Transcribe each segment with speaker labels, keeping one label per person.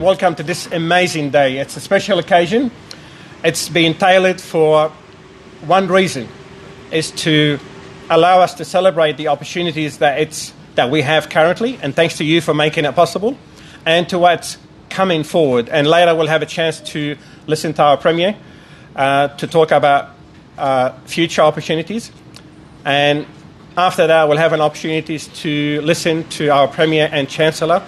Speaker 1: Welcome to this amazing day. It's a special occasion. It's been tailored for one reason, is to allow us to celebrate the opportunities that we have currently, and thanks to you for making it possible, and to what's coming forward. And later we'll have a chance to listen to our Premier to talk about future opportunities. And after that, we'll have an opportunity to listen to our Premier and Chancellor,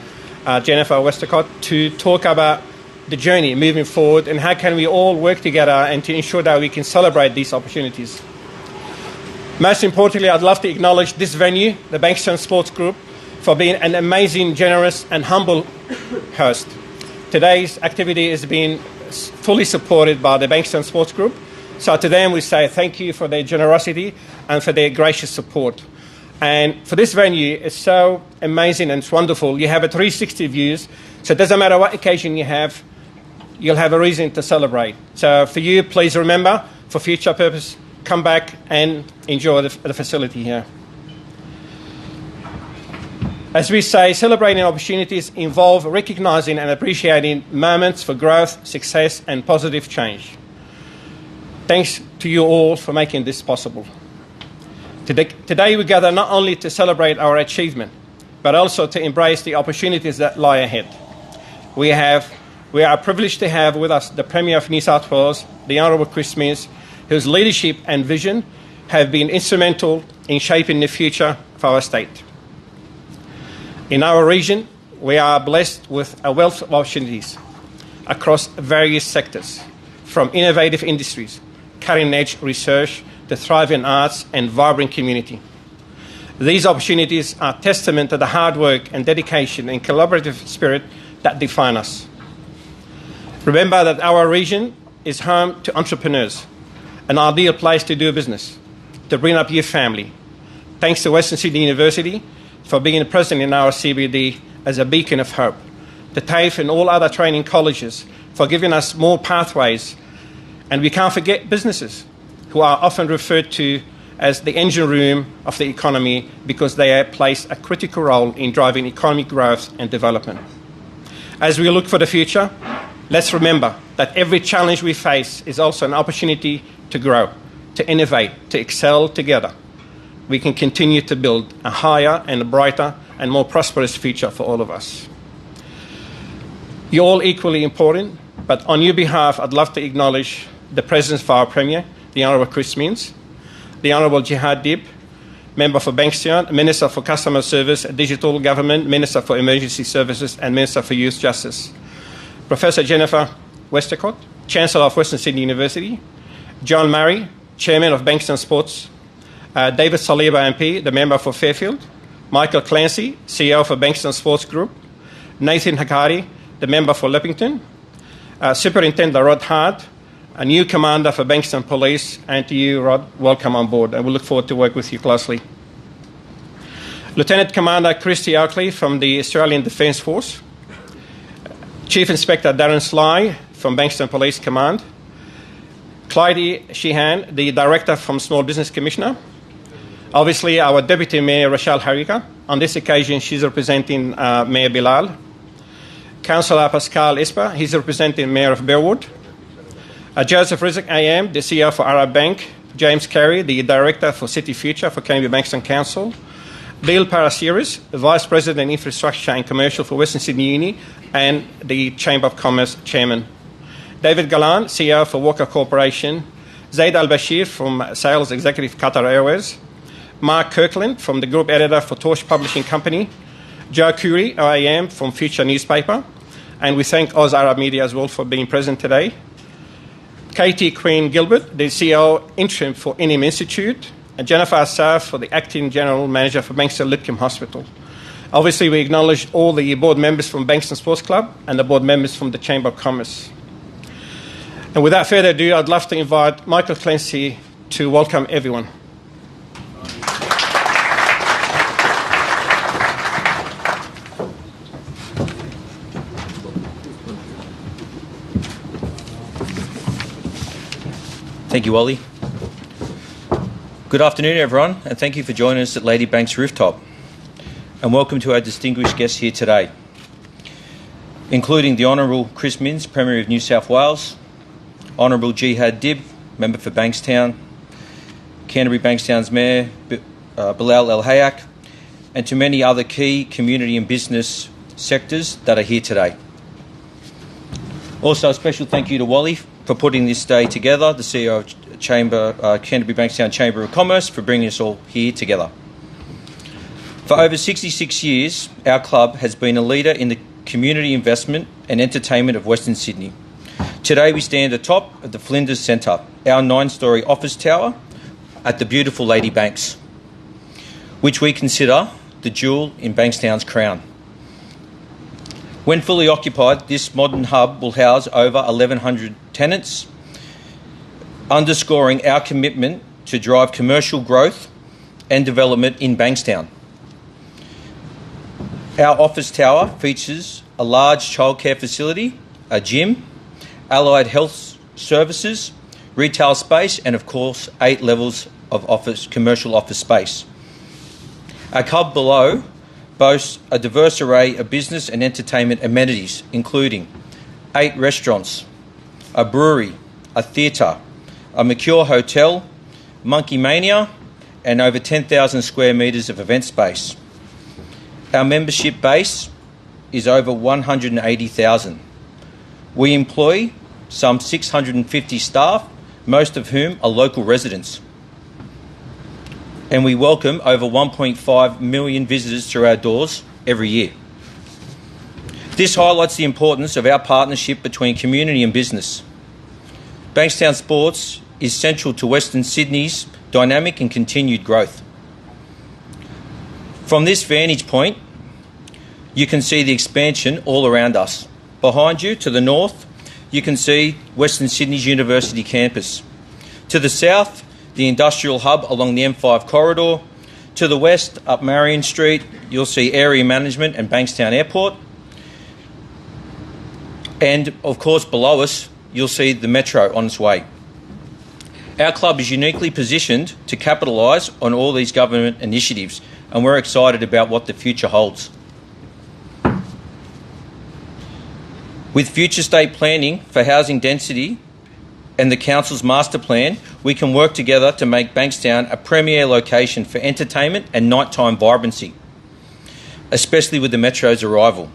Speaker 1: Jennifer Westacott, to talk about the journey moving forward and how can we all work together and to ensure that we can celebrate these opportunities. Most importantly, I'd love to acknowledge this venue, the Bankstown Sports Group, for being an amazing, generous and humble host. Today's activity is being fully supported by the Bankstown Sports Group. So to them we say thank you for their generosity and for their gracious support. And for this venue, it's so amazing and it's wonderful. You have a 360 views, so it doesn't matter what occasion you have, you'll have a reason to celebrate. So for you, please remember, for future purpose, come back and enjoy the facility here. As we say, celebrating opportunities involve recognising and appreciating moments for growth, success and positive change. Thanks to you all for making this possible. Today we gather not only to celebrate our achievement, but also to embrace the opportunities that lie ahead. We are privileged to have with us the Premier of New South Wales, the Honourable Chris Minns, whose leadership and vision have been instrumental in shaping the future of our state. In our region, we are blessed with a wealth of opportunities across various sectors, from innovative industries, cutting-edge research, the thriving arts and vibrant community. These opportunities are testament to the hard work and dedication and collaborative spirit that define us. Remember that our region is home to entrepreneurs, an ideal place to do business, to bring up your family. Thanks to Western Sydney University for being present in our CBD as a beacon of hope, to TAFE and all other training colleges for giving us more pathways. And we can't forget businesses, who are often referred to as the engine room of the economy because they play a critical role in driving economic growth and development. As we look for the future, let's remember that every challenge we face is also an opportunity to grow, to innovate, to excel together. We can continue to build a higher and a brighter and more prosperous future for all of us. You're all equally important, but on your behalf, I'd love to acknowledge the presence of our Premier, the Honourable Chris Minns, the Honourable Jihad Dib, Member for Bankstown, Minister for Customer Service, Digital Government, Minister for Emergency Services and Minister for Youth Justice, Professor Jennifer Westacott, Chancellor of Western Sydney University, John Murray, Chairman of Bankstown Sports, David Saliba MP, the Member for Fairfield, Michael Clancy, CEO for Bankstown Sports Group, Nathan Hakari, the Member for Leppington, Superintendent Rod Hart, a new commander for Bankstown Police, and to you, Rod, welcome on board, and we look forward to work with you closely. Lieutenant Commander Christy Oakley from the Australian Defence Force, Chief Inspector Darren Sly from Bankstown Police Command, Clyde Sheehan, the Director from Small Business Commissioner, obviously our Deputy Mayor Rochelle Harika. On this occasion, she's representing Mayor Bilal. Councillor Pascal Esper, he's representing Mayor of Bearwood. Joseph Rizek AM, the CEO for Arab Bank. James Carey, the Director for City Future for Canterbury Bankstown Council. Bill Parasiris, the Vice President Infrastructure and Commercial for Western Sydney Uni and the Chamber of Commerce Chairman. David Galan, CEO for Walker Corporation. Zaid Al-Bashir from Sales Executive Qatar Airways. Mark Kirkland from the Group Editor for Torch Publishing Company. Joe Curry, OAM from Future Newspaper. And we thank Oz Arab Media as well for being present today. Katie Queen Gilbert, the CEO interim for INIM Institute, and Jennifer Assaf for the Acting General Manager for Bankstown Lidcombe Hospital. Obviously, we acknowledge all the board members from Bankstown Sports Club and the board members from the Chamber of Commerce. And without further ado, I'd love to invite Michael Clancy to welcome everyone.
Speaker 2: Thank you, Wally. Good afternoon, everyone, and thank you for joining us at Ladybank's rooftop. And welcome to our distinguished guests here today. including the Honourable Chris Minns, Premier of New South Wales, Honourable Jihad Dib, Member for Bankstown, Canterbury Bankstown's Mayor, Bilal El Hayak, and to many other key community and business sectors that are here today. Also, a special thank you to Wally for putting this day together, the CEO of Canterbury Bankstown Chamber of Commerce, for bringing us all here together. For over 66 years, our club has been a leader in the community investment and entertainment of Western Sydney. Today we stand atop of the Flinders Centre, our 9-storey office tower at the beautiful Lady Banks, which we consider the jewel in Bankstown's crown. When fully occupied, this modern hub will house over 1,100 tenants, underscoring our commitment to drive commercial growth and development in Bankstown. Our office tower features a large childcare facility, a gym, allied health services, retail space, and of course 8 levels of commercial office space. Our club below boasts a diverse array of business and entertainment amenities, including 8 restaurants, a brewery, a theatre, a Mercure hotel, Monkey Mania, and over 10,000 square metres of event space. Our membership base is over 180,000. We employ some 650 staff, most of whom are local residents. And we welcome over 1.5 million visitors through our doors every year. This highlights the importance of our partnership between community and business. Bankstown Sports is central to Western Sydney's dynamic and continued growth. From this vantage point, you can see the expansion all around us. Behind you, to the north, you can see Western Sydney's University campus. To the south, the industrial hub along the M5 corridor. To the west, up Marion Street, you'll see area management and Bankstown Airport. And of course, below us, you'll see the metro on its way. Our club is uniquely positioned to capitalise on all these government initiatives, and we're excited about what the future holds. With future state planning for housing density and the Council's master plan, we can work together to make Bankstown a premier location for entertainment and nighttime vibrancy, especially with the Metro's arrival,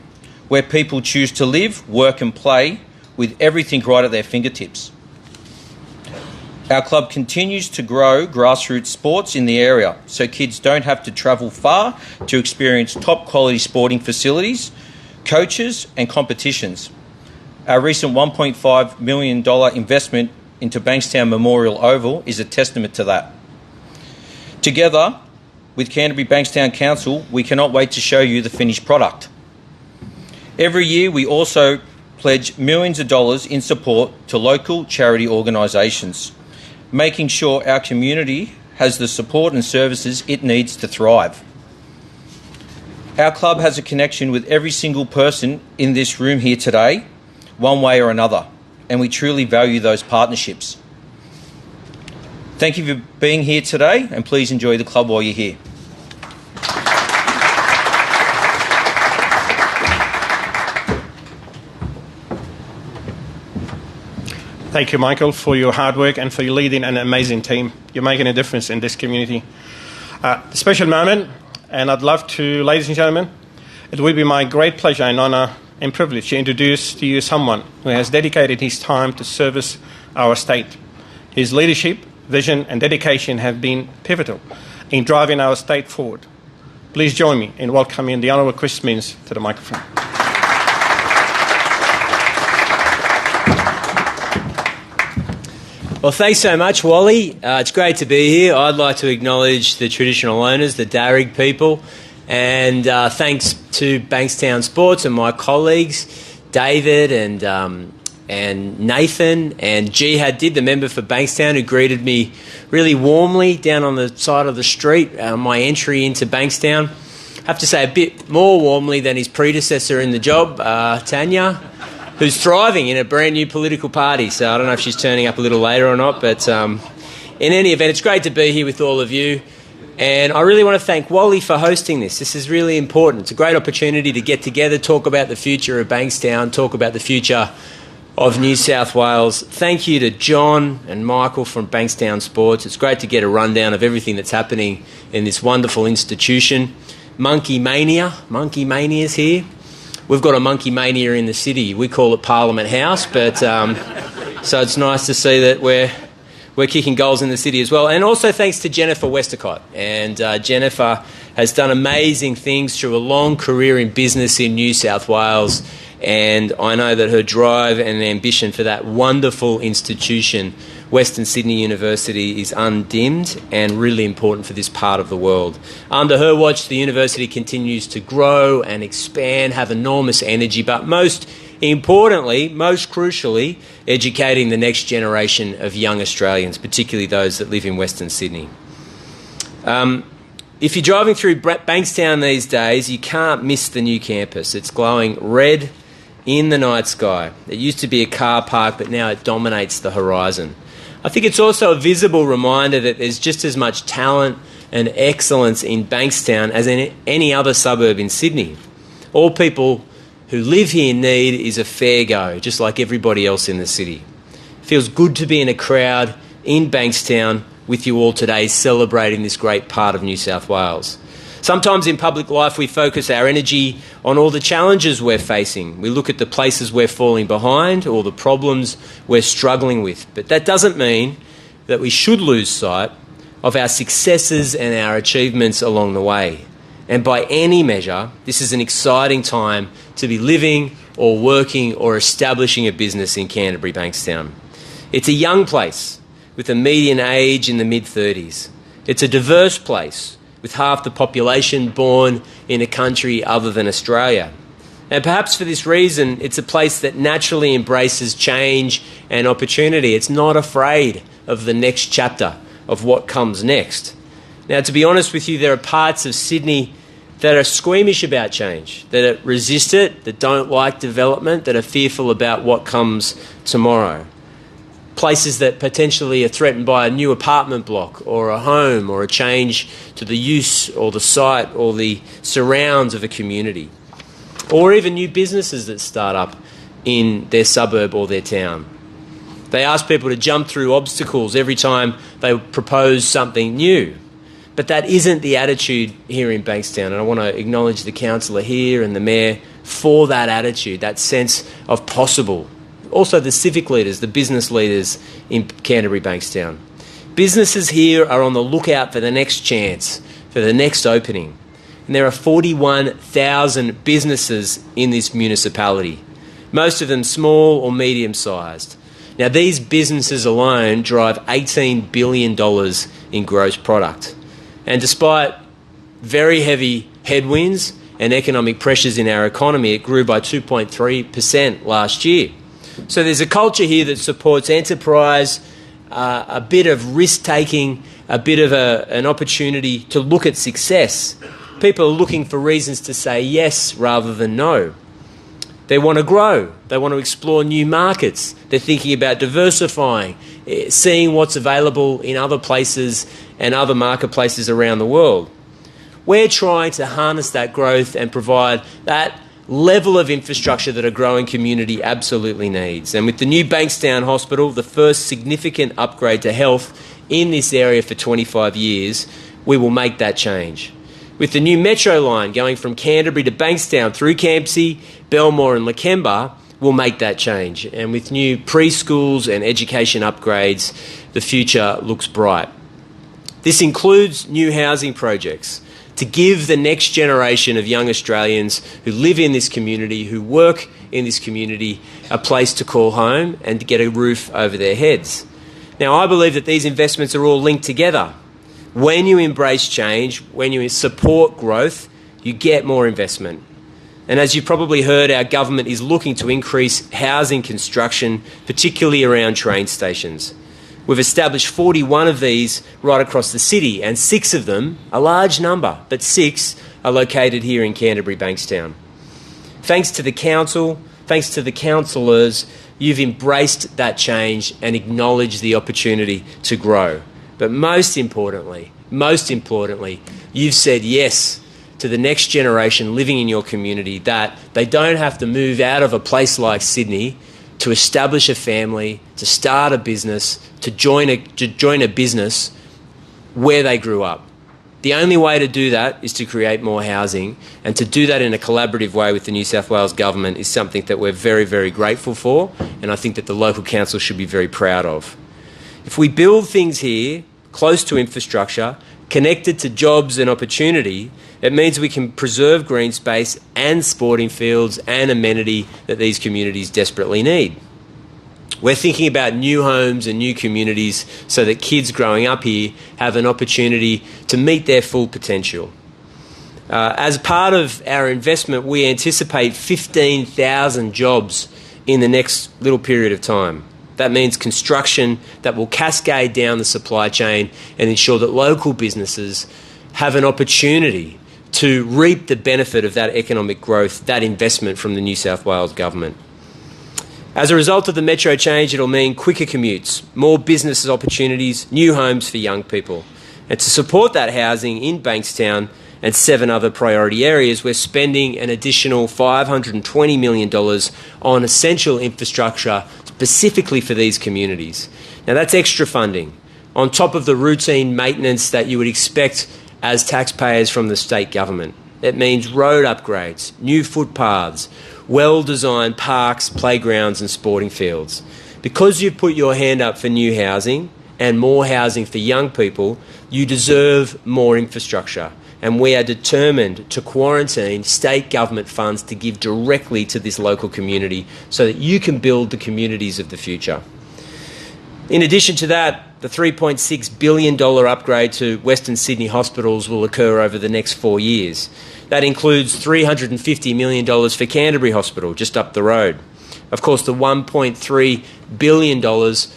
Speaker 2: where people choose to live, work and play with everything right at their fingertips. Our club continues to grow grassroots sports in the area, so kids don't have to travel far to experience top quality sporting facilities, coaches and competitions. Our recent $1.5 million investment into Bankstown Memorial Oval is a testament to that. Together with Canterbury Bankstown Council, we cannot wait to show you the finished product. Every year we also pledge millions of dollars in support to local charity organisations, making sure our community has the support and services it needs to thrive. Our club has a connection with every single person in this room here today, one way or another, and we truly value those partnerships. Thank you for being here today, and please enjoy the club while you're here.
Speaker 1: Thank you, Michael, for your hard work and for your leading an amazing team. You're making a difference in this community. Special moment, and I'd love to, ladies and gentlemen, it will be my great pleasure and honour and privilege to introduce to you someone who has dedicated his time to service our state. His leadership, vision and dedication have been pivotal in driving our state forward. Please join me in welcoming the Honourable Chris Minns to the microphone.
Speaker 3: Well, thanks so much, Wally. It's great to be here. I'd like to acknowledge the traditional owners, the Darug people, and thanks to Bankstown Sports and my colleagues, David and Nathan and Jihad Dib, the member for Bankstown, who greeted me really warmly down on the side of the street on my entry into Bankstown. I have to say a bit more warmly than his predecessor in the job, Tanya, who's thriving in a brand new political party. So I don't know if she's turning up a little later or not, but in any event, it's great to be here with all of you. And I really want to thank Wally for hosting this. This is really important. It's a great opportunity to get together, talk about the future of Bankstown, talk about the future of New South Wales. Thank you to John and Michael from Bankstown Sports. It's great to get a rundown of everything that's happening in this wonderful institution. Monkey Mania's here. We've got a Monkey Mania in the city. We call it Parliament House, but so it's nice to see that we're kicking goals in the city as well. And also thanks to Jennifer Westacott. And Jennifer has done amazing things through a long career in business in New South Wales. And I know that her drive and ambition for that wonderful institution, Western Sydney University, is undimmed and really important for this part of the world. Under her watch, the university continues to grow and expand, have enormous energy, but most importantly, most crucially, educating the next generation of young Australians, particularly those that live in Western Sydney. If you're driving through Bankstown these days, you can't miss the new campus. It's glowing red in the night sky. It used to be a car park, but now it dominates the horizon. I think it's also a visible reminder that there's just as much talent and excellence in Bankstown as in any other suburb in Sydney. All people who live here need is a fair go, just like everybody else in the city. It feels good to be in a crowd in Bankstown with you all today, celebrating this great part of New South Wales. Sometimes in public life we focus our energy on all the challenges we're facing. We look at the places we're falling behind or the problems we're struggling with. But that doesn't mean that we should lose sight of our successes and our achievements along the way. And by any measure, this is an exciting time to be living or working or establishing a business in Canterbury, Bankstown. It's a young place with a median age in the mid-30s. It's a diverse place with half the population born in a country other than Australia. And perhaps for this reason, it's a place that naturally embraces change and opportunity. It's not afraid of the next chapter, of what comes next. Now, to be honest with you, there are parts of Sydney that are squeamish about change, that resist it, that don't like development, that are fearful about what comes tomorrow. Places that potentially are threatened by a new apartment block or a home or a change to the use or the site or the surrounds of a community. Or even new businesses that start up in their suburb or their town. They ask people to jump through obstacles every time they propose something new. But that isn't the attitude here in Bankstown, and I want to acknowledge the councillor here and the mayor for that attitude, that sense of possible. Also the civic leaders, the business leaders in Canterbury, Bankstown. Businesses here are on the lookout for the next chance, for the next opening. And there are 41,000 businesses in this municipality, most of them small or medium-sized. Now, these businesses alone drive $18 billion in gross product. And despite very heavy headwinds and economic pressures in our economy, it grew by 2.3% last year. So there's a culture here that supports enterprise, a bit of risk-taking, a bit of an opportunity to look at success. People are looking for reasons to say yes rather than no. They want to grow. They want to explore new markets. They're thinking about diversifying, seeing what's available in other places and other marketplaces around the world. We're trying to harness that growth and provide that level of infrastructure that a growing community absolutely needs. And with the new Bankstown Hospital, the first significant upgrade to health in this area for 25 years, we will make that change. With the new metro line going from Canterbury to Bankstown through Campsie, Belmore and Lakemba, we'll make that change. And with new preschools and education upgrades, the future looks bright. This includes new housing projects to give the next generation of young Australians who live in this community, who work in this community, a place to call home and to get a roof over their heads. Now, I believe that these investments are all linked together. When you embrace change, when you support growth, you get more investment. And as you've probably heard, our government is looking to increase housing construction, particularly around train stations. We've established 41 of these right across the city, and 6 of them, a large number, but 6 are located here in Canterbury, Bankstown. Thanks to the council, thanks to the councillors, you've embraced that change and acknowledged the opportunity to grow. But most importantly, most importantly, you've said yes to the next generation living in your community, that they don't have to move out of a place like Sydney to establish a family, to start a business, to join a business where they grew up. The only way to do that is to create more housing, and to do that in a collaborative way with the New South Wales Government is something that we're very, very grateful for, and I think that the local council should be very proud of. If we build things here close to infrastructure, connected to jobs and opportunity, it means we can preserve green space and sporting fields and amenity that these communities desperately need. We're thinking about new homes and new communities so that kids growing up here have an opportunity to meet their full potential. As part of our investment, we anticipate 15,000 jobs in the next little period of time. That means construction that will cascade down the supply chain and ensure that local businesses have an opportunity to reap the benefit of that economic growth, that investment from the New South Wales Government. As a result of the metro change, it'll mean quicker commutes, more business opportunities, new homes for young people. And to support that housing in Bankstown and 7 other priority areas, we're spending an additional $520 million on essential infrastructure specifically for these communities. Now, that's extra funding on top of the routine maintenance that you would expect as taxpayers from the state government. It means road upgrades, new footpaths, well-designed parks, playgrounds and sporting fields. Because you've put your hand up for new housing and more housing for young people, you deserve more infrastructure. And we are determined to quarantine state government funds to give directly to this local community so that you can build the communities of the future. In addition to that, the $3.6 billion upgrade to Western Sydney hospitals will occur over the next 4 years. That includes $350 million for Canterbury Hospital, just up the road. Of course, the $1.3 billion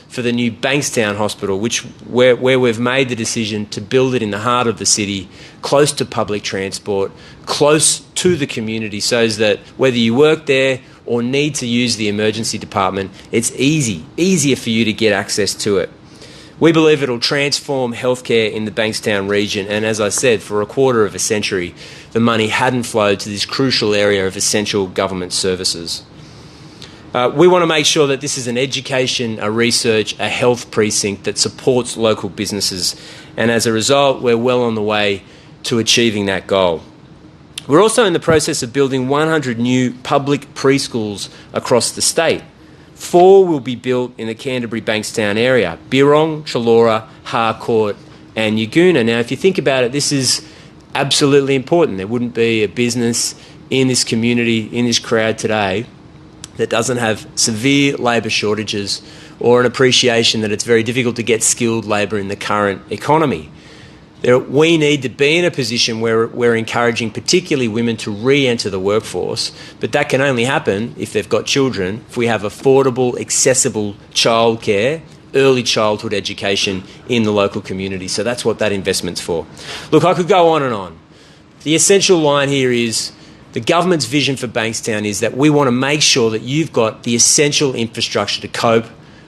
Speaker 3: for the new Bankstown Hospital, where we've made the decision to build it in the heart of the city, close to public transport, close to the community, so that whether you work there or need to use the emergency department, it's easier for you to get access to it. We believe it'll transform healthcare in the Bankstown region, and as I said, for a quarter of a century, the money hadn't flowed to this crucial area of essential government services. We want to make sure that this is an education, a research, a health precinct that supports local businesses, and as a result, we're well on the way to achieving that goal. We're also in the process of building 100 new public preschools across the state. 4 will be built in the Canterbury Bankstown area: Birrong, Chullora, Harcourt and Yagoona. Now, if you think about it, this is absolutely important. There wouldn't be a business in this community, in this crowd today, that doesn't have severe labour shortages or an appreciation that it's very difficult to get skilled labour in the current economy. We need to be in a position where we're encouraging particularly women to re-enter the workforce, but that can only happen if they've got children, if we have affordable, accessible childcare, early childhood education in the local community. So that's what that investment's for. Look, I could go on and on. The essential line here is the government's vision for Bankstown is that we want to make sure that you've got the essential infrastructure to cope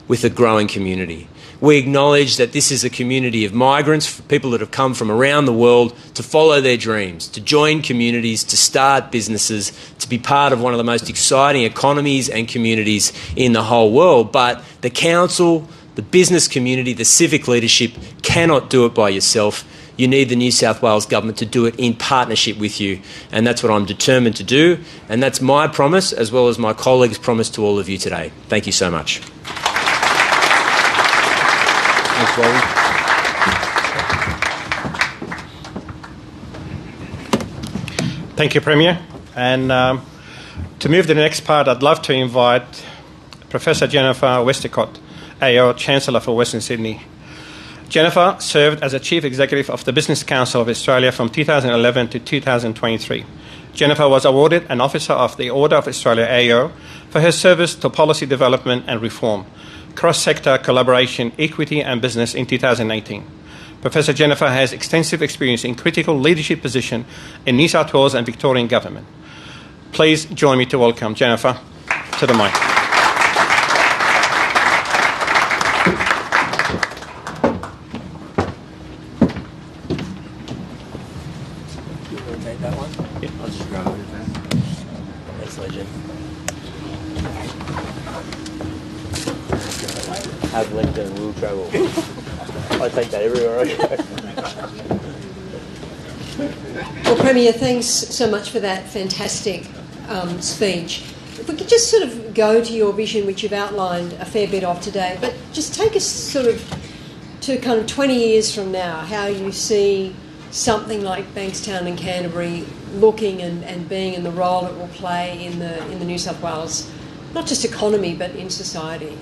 Speaker 3: with a growing community. We acknowledge that this is a community of migrants, people that have come from around the world to follow their dreams, to join communities, to start businesses, to be part of one of the most exciting economies and communities in the whole world. But the council, the business community, the civic leadership cannot do it by yourself. You need the New South Wales Government to do it in partnership with you, and that's what I'm determined to do, and that's my promise as well as my colleagues' promise to all of you today. Thank you so much.
Speaker 2: Thanks, Wally.
Speaker 1: Thank you, Premier. And to move to the next part, I'd love to invite Professor Jennifer Westacott, AO, Chancellor for Western Sydney. Jennifer served as a Chief Executive of the Business Council of Australia from 2011 to 2023. Jennifer was awarded an Officer of the Order of Australia, AO, for her service to policy development and reform, cross-sector collaboration, equity and business in 2018. Professor Jennifer has extensive experience in critical leadership positions in New South Wales and Victorian government. Please join me to welcome Jennifer to the mic.
Speaker 3: have left and will travel. I take that everywhere I go.
Speaker 4: Well, Premier, thanks so much for that fantastic speech. If we could just sort of go to your vision, which you've outlined a fair bit of today, but just take us sort of to kind of 20 years from now, how you see something like Bankstown and Canterbury looking and being in the role it will play in the New South Wales, not just economy, but in society.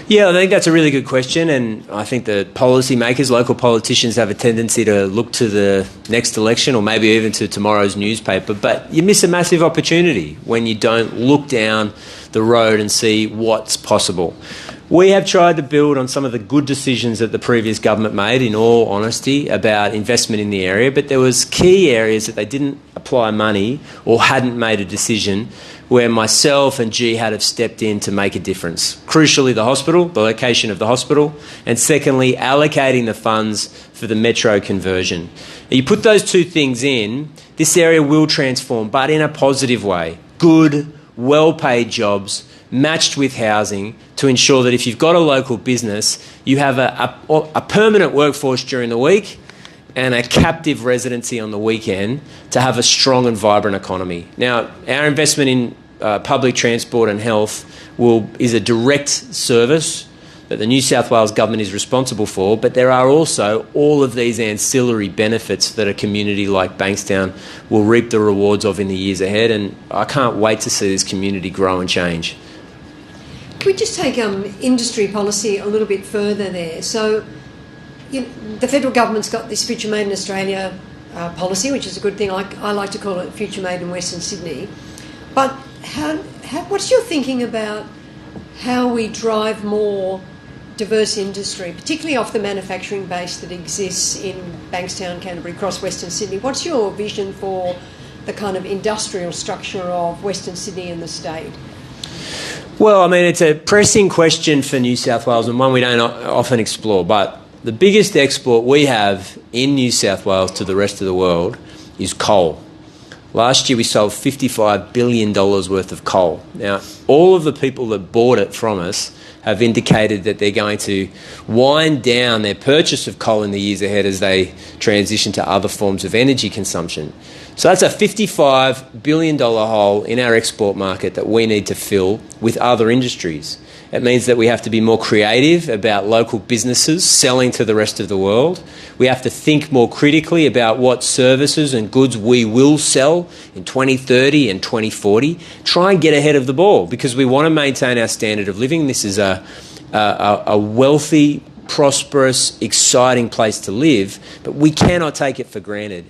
Speaker 3: Yeah, I think that's a really good question, and I think the policymakers, local politicians, have a tendency to look to the next election or maybe even to tomorrow's newspaper, but you miss a massive opportunity when you don't look down the road and see what's possible. We have tried to build on some of the good decisions that the previous government made, in all honesty, about investment in the area, but there was key areas that they didn't apply money or hadn't made a decision where myself and Jihad have stepped in to make a difference. Crucially, the hospital, the location of the hospital, and secondly, allocating the funds for the metro conversion. You put those two things in, this area will transform, but in a positive way. Good, well-paid jobs, matched with housing, to ensure that if you've got a local business, you have a permanent workforce during the week and a captive residency on the weekend to have a strong and vibrant economy. Now, our investment in public transport and health is a direct service that the New South Wales government is responsible for, but there are also all of these ancillary benefits that a community like Bankstown will reap the rewards of in the years ahead, and I can't wait to see this community grow and change.
Speaker 4: Can we just take industry policy a little bit further there? So, the federal government's got this Future Made in Australia policy, which is a good thing. I like to call it Future Made in Western Sydney. But what's your thinking about how we drive more diverse industry, particularly off the manufacturing base that exists in Bankstown, Canterbury, across Western Sydney? What's your vision for the kind of industrial structure of Western Sydney and the state?
Speaker 3: Well, I mean, it's a pressing question for New South Wales and one we don't often explore, but the biggest export we have in New South Wales to the rest of the world is coal. Last year we sold $55 billion worth of coal. Now, all of the people that bought it from us have indicated that they're going to wind down their purchase of coal in the years ahead as they transition to other forms of energy consumption. So that's a $55 billion hole in our export market that we need to fill with other industries. It means that we have to be more creative about local businesses selling to the rest of the world. We have to think more critically about what services and goods we will sell in 2030 and 2040. Try and get ahead of the ball because we want to maintain our standard of living. This is a wealthy, prosperous, exciting place to live, but we cannot take it for granted.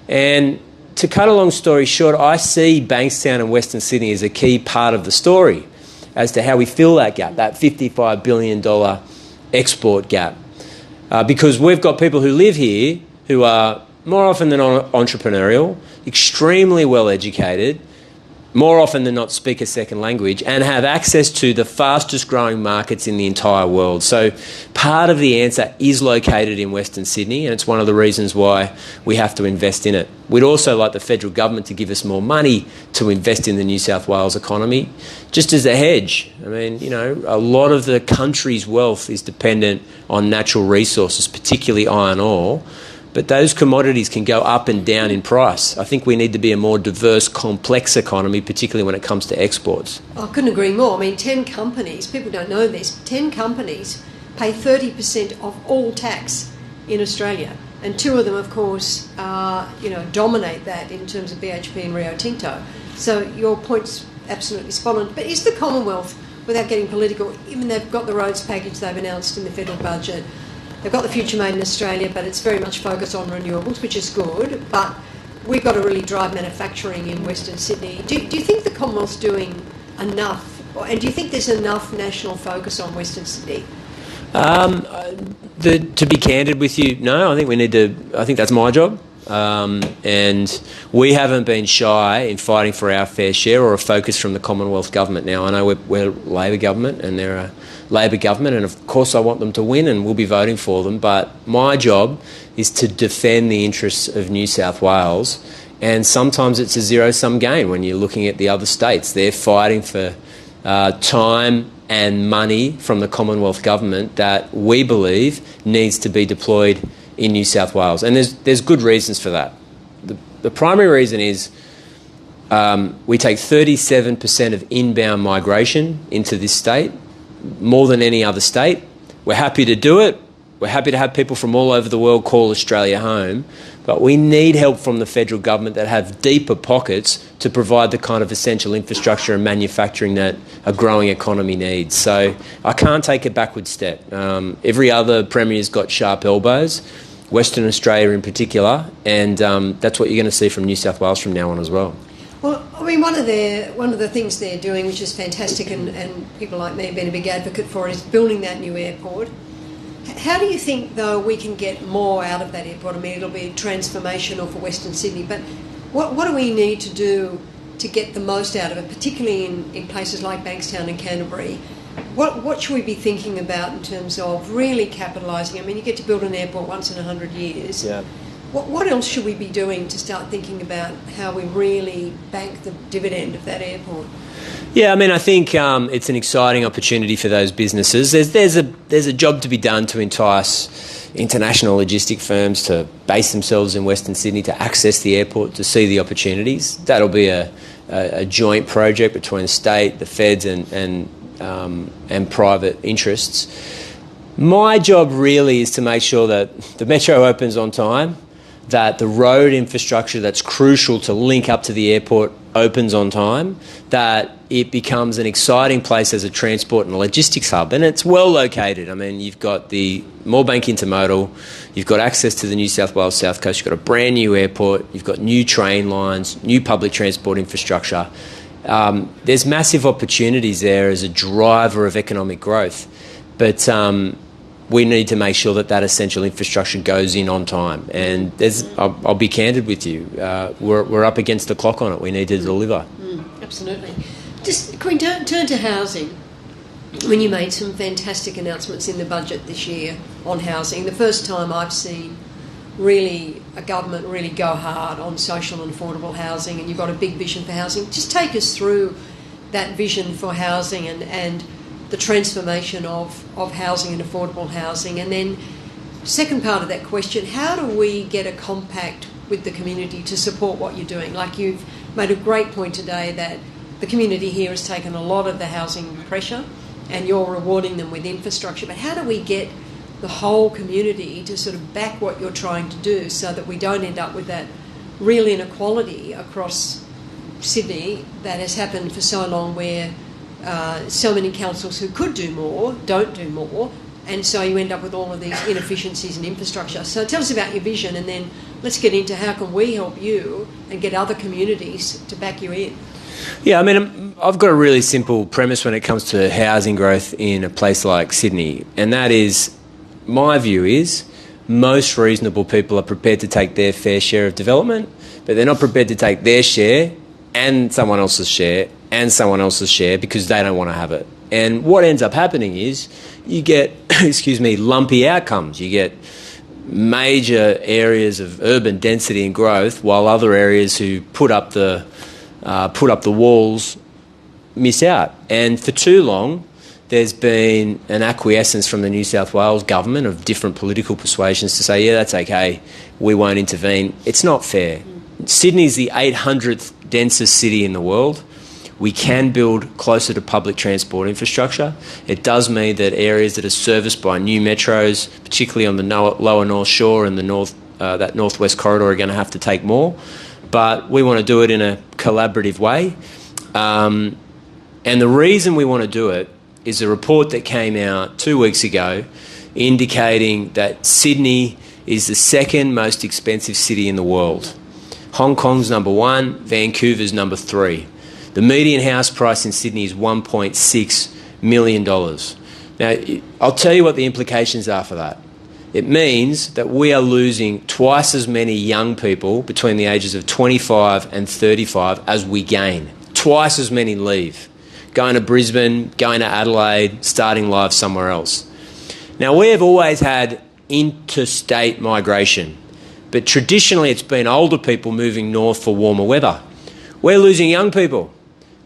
Speaker 3: And to cut a long story short, I see Bankstown and Western Sydney as a key part of the story as to how we fill that gap, that $55 billion export gap. Because we've got people who live here who are more often than not entrepreneurial, extremely well educated, more often than not speak a second language, and have access to the fastest growing markets in the entire world. So part of the answer is located in Western Sydney, and it's one of the reasons why we have to invest in it. We'd also like the federal government to give us more money to invest in the New South Wales economy, just as a hedge. I mean, a lot of the country's wealth is dependent on natural resources, particularly iron ore. But those commodities can go up and down in price. I think we need to be a more diverse, complex economy, particularly when it comes to exports.
Speaker 4: I couldn't agree more. I mean, 10 companies, people don't know this, 10 companies pay 30% of all tax in Australia. And two of them, of course, dominate that in terms of BHP and Rio Tinto. So your point's absolutely spot on. But is the Commonwealth, without getting political, even they've got the roads package they've announced in the federal budget, they've got the Future Made in Australia, but it's very much focused on renewables, which is good. But we've got to really drive manufacturing in Western Sydney. Do you think the Commonwealth's doing enough? And do you think there's enough national focus on Western Sydney?
Speaker 3: To be candid with you, no. I think that's my job. And we haven't been shy in fighting for our fair share or a focus from the Commonwealth government. Now, I know we're Labor government and they're a Labor government, and of course I want them to win and we'll be voting for them, but my job is to defend the interests of New South Wales, and sometimes it's a zero-sum game when you're looking at the other states. They're fighting for time and money from the Commonwealth Government that we believe needs to be deployed in New South Wales. And there's good reasons for that. The primary reason is we take 37% of inbound migration into this state, more than any other state. We're happy to do it. We're happy to have people from all over the world call Australia home, but we need help from the federal government that have deeper pockets to provide the kind of essential infrastructure and manufacturing that a growing economy needs. So I can't take a backward step. Every other premier's got sharp elbows, Western Australia in particular, and that's what you're going to see from New South Wales from now on as well.
Speaker 4: Well, I mean, one of the things they're doing, which is fantastic, and people like me have been a big advocate for it, is building that new airport. How do you think, though, we can get more out of that airport? I mean, it'll be transformational for Western Sydney, but what do we need to do to get the most out of it, particularly in places like Bankstown and Canterbury? What should we be thinking about in terms of really capitalising? I mean, you get to build an airport once in 100 years.
Speaker 3: Yeah.
Speaker 4: What else should we be doing to start thinking about how we really bank the dividend of that airport?
Speaker 3: Yeah, I mean, I think it's an exciting opportunity for those businesses. There's a job to be done to entice international logistic firms to base themselves in Western Sydney, to access the airport, to see the opportunities. That'll be a joint project between the state, the feds, and private interests. My job really is to make sure that the metro opens on time, that the road infrastructure that's crucial to link up to the airport opens on time, that it becomes an exciting place as a transport and logistics hub. And it's well located. I mean, you've got the Moorebank Intermodal, you've got access to the New South Wales South Coast, you've got a brand new airport, you've got new train lines, new public transport infrastructure. There's massive opportunities there as a driver of economic growth. But we need to make sure that essential infrastructure goes in on time. And I'll be candid with you. We're up against the clock on it. We need to deliver.
Speaker 4: Absolutely. Just, Queen, turn to housing. When you made some fantastic announcements in the budget this year on housing, the first time I've seen really a government really go hard on social and affordable housing, and you've got a big vision for housing. Just take us through that vision for housing and the transformation of housing and affordable housing. And then second part of that question, how do we get a compact with the community to support what you're doing? Like, you've made a great point today that the community here has taken a lot of the housing pressure and you're rewarding them with infrastructure. But how do we get the whole community to sort of back what you're trying to do so that we don't end up with that real inequality across Sydney that has happened for so long, where so many councils who could do more don't do more, and so you end up with all of these inefficiencies in infrastructure. So tell us about your vision, and then let's get into how can we help you and get other communities to back you in.
Speaker 3: Yeah, I mean, I've got a really simple premise when it comes to housing growth in a place like Sydney, and that is, my view is, most reasonable people are prepared to take their fair share of development, but they're not prepared to take their share and someone else's share and someone else's share because they don't want to have it. And what ends up happening is you get, lumpy outcomes. You get major areas of urban density and growth, while other areas who put up the walls miss out. And for too long, there's been an acquiescence from the New South Wales government of different political persuasions to say, yeah, that's okay, we won't intervene. It's not fair. Sydney's the 800th densest city in the world. We can build closer to public transport infrastructure. It does mean that areas that are serviced by new metros, particularly on the lower North Shore and the that northwest corridor, are going to have to take more. But we want to do it in a collaborative way. And the reason we want to do it is a report that came out 2 weeks ago indicating that Sydney is the second most expensive city in the world. Hong Kong's number 1, Vancouver's number 3. The median house price in Sydney is $1.6 million. Now, I'll tell you what the implications are for that. It means that we are losing twice as many young people between the ages of 25 and 35 as we gain. Twice as many leave, going to Brisbane, going to Adelaide, starting life somewhere else. Now, we have always had interstate migration, but traditionally it's been older people moving north for warmer weather. We're losing young people.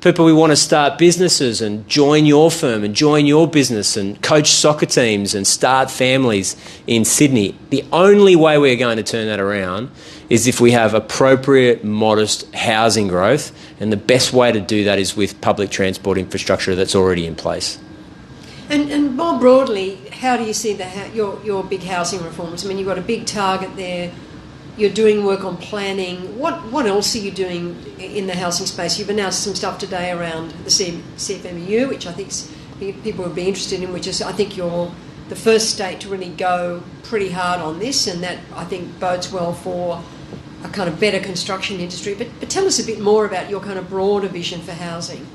Speaker 3: People who want to start businesses and join your firm and join your business and coach soccer teams and start families in Sydney. The only way we're going to turn that around is if we have appropriate, modest housing growth, and the best way to do that is with public transport infrastructure that's already in place.
Speaker 4: And more broadly, how do you see your big housing reforms? I mean, you've got a big target there. You're doing work on planning. What else are you doing in the housing space? You've announced some stuff today around the CFMEU, which I think people would be interested in, which is, I think, you're the first state to really go pretty hard on this, and that, I think, bodes well for a kind of better construction industry. But tell us a bit more about your kind of broader vision for housing.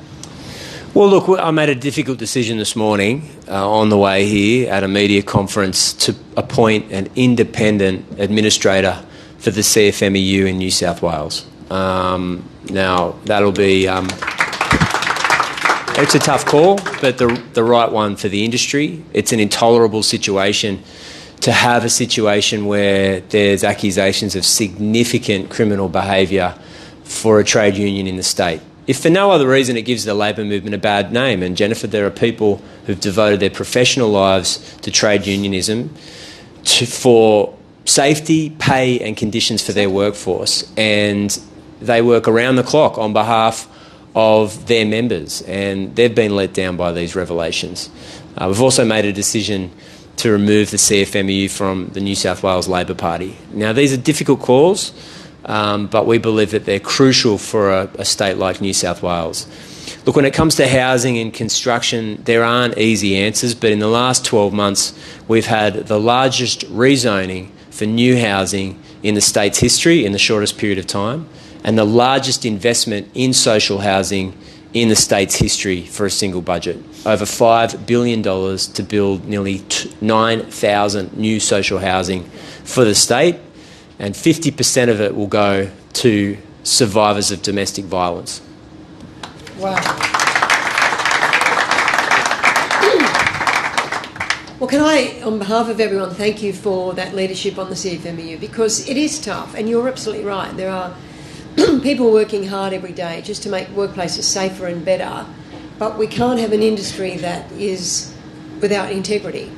Speaker 3: Well, look, I made a difficult decision this morning on the way here at a media conference to appoint an independent administrator for the CFMEU in New South Wales. Now, that'll be... it's a tough call, but the right one for the industry. It's an intolerable situation to have a situation where there's accusations of significant criminal behaviour for a trade union in the state. If for no other reason, it gives the Labor movement a bad name. And Jennifer, there are people who've devoted their professional lives to trade unionism for safety, pay and conditions for their workforce. And they work around the clock on behalf of their members, and they've been let down by these revelations. We've also made a decision to remove the CFMEU from the New South Wales Labor Party. Now, these are difficult calls, but we believe that they're crucial for a state like New South Wales. Look, when it comes to housing and construction, there aren't easy answers, but in the last 12 months, we've had the largest rezoning for new housing in the state's history in the shortest period of time, and the largest investment in social housing in the state's history for a single budget. Over $5 billion to build nearly 9,000 new social housing for the state, and 50% of it will go to survivors of domestic violence.
Speaker 4: Wow. Well, can I, on behalf of everyone, thank you for that leadership on the CFMEU, because it is tough, and you're absolutely right. There are people working hard every day just to make workplaces safer and better, but we can't have an industry that is without integrity,